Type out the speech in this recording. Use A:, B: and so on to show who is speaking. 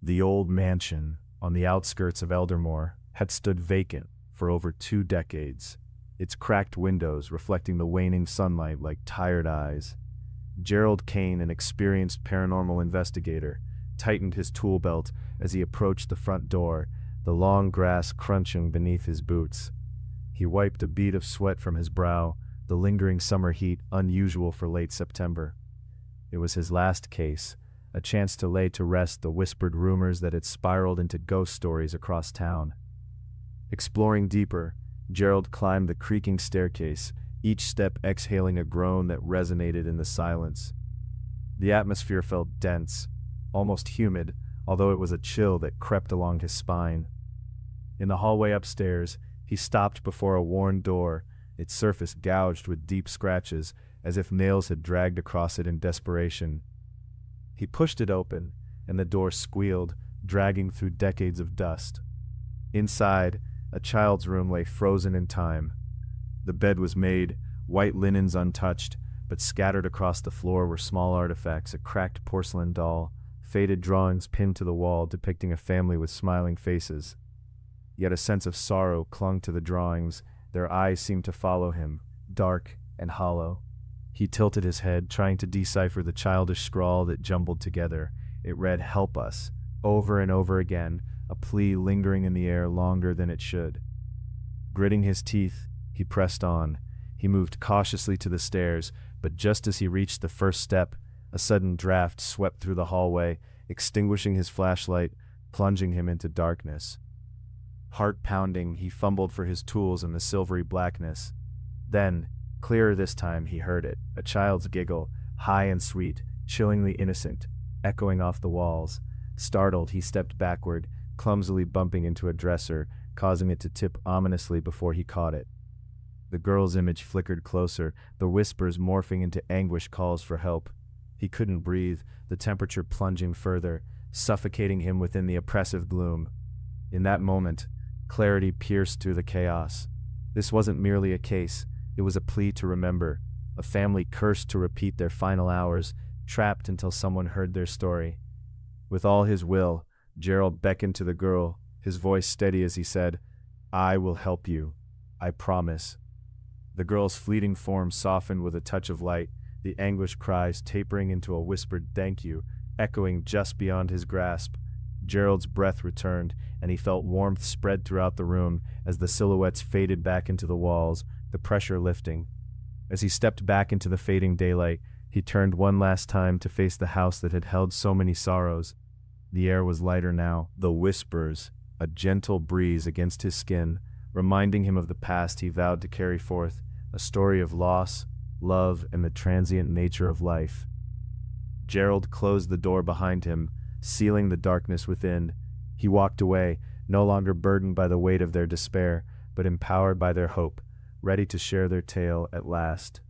A: The old mansion, on the outskirts of Eldermore, had stood vacant for over 2 decades, its cracked windows reflecting the waning sunlight like tired eyes. Gerald Kane, an experienced paranormal investigator, tightened his tool belt as he approached the front door, the long grass crunching beneath his boots. He wiped a bead of sweat from his brow, the lingering summer heat unusual for late September. It was his last case, a chance to lay to rest the whispered rumors that had spiraled into ghost stories across town. Exploring deeper, Gerald climbed the creaking staircase, each step exhaling a groan that resonated in the silence. The atmosphere felt dense, almost humid, although it was a chill that crept along his spine. In the hallway upstairs, he stopped before a worn door, its surface gouged with deep scratches, as if nails had dragged across it in desperation. He pushed it open, and the door squealed, dragging through decades of dust. Inside, a child's room lay frozen in time. The bed was made, white linens untouched, but scattered across the floor were small artifacts, a cracked porcelain doll, faded drawings pinned to the wall depicting a family with smiling faces. Yet a sense of sorrow clung to the drawings, their eyes seemed to follow him, dark and hollow. He tilted his head, trying to decipher the childish scrawl that jumbled together. It read, "Help us," over and over again, a plea lingering in the air longer than it should. Gritting his teeth, he pressed on. He moved cautiously to the stairs, but just as he reached the first step, a sudden draft swept through the hallway, extinguishing his flashlight, plunging him into darkness. Heart pounding, he fumbled for his tools in the silvery blackness. Then, clearer this time, he heard it, a child's giggle, high and sweet, chillingly innocent, echoing off the walls. Startled, he stepped backward, clumsily bumping into a dresser, causing it to tip ominously before he caught it. The girl's image flickered closer, the whispers morphing into anguished calls for help. He couldn't breathe, the temperature plunging further, suffocating him within the oppressive gloom. In that moment, clarity pierced through the chaos. This wasn't merely a case, it was a plea to remember, a family cursed to repeat their final hours, trapped until someone heard their story. With all his will, Gerald beckoned to the girl, his voice steady as he said, "I will help you. I promise." The girl's fleeting form softened with a touch of light, the anguished cries tapering into a whispered "thank you," echoing just beyond his grasp. Gerald's breath returned, and he felt warmth spread throughout the room as the silhouettes faded back into the walls, the pressure lifting. As he stepped back into the fading daylight, he turned one last time to face the house that had held so many sorrows. The air was lighter now, the whispers, a gentle breeze against his skin, reminding him of the past he vowed to carry forth, a story of loss, love, and the transient nature of life. Gerald closed the door behind him, sealing the darkness within. He walked away, no longer burdened by the weight of their despair, but empowered by their hope, ready to share their tale at last.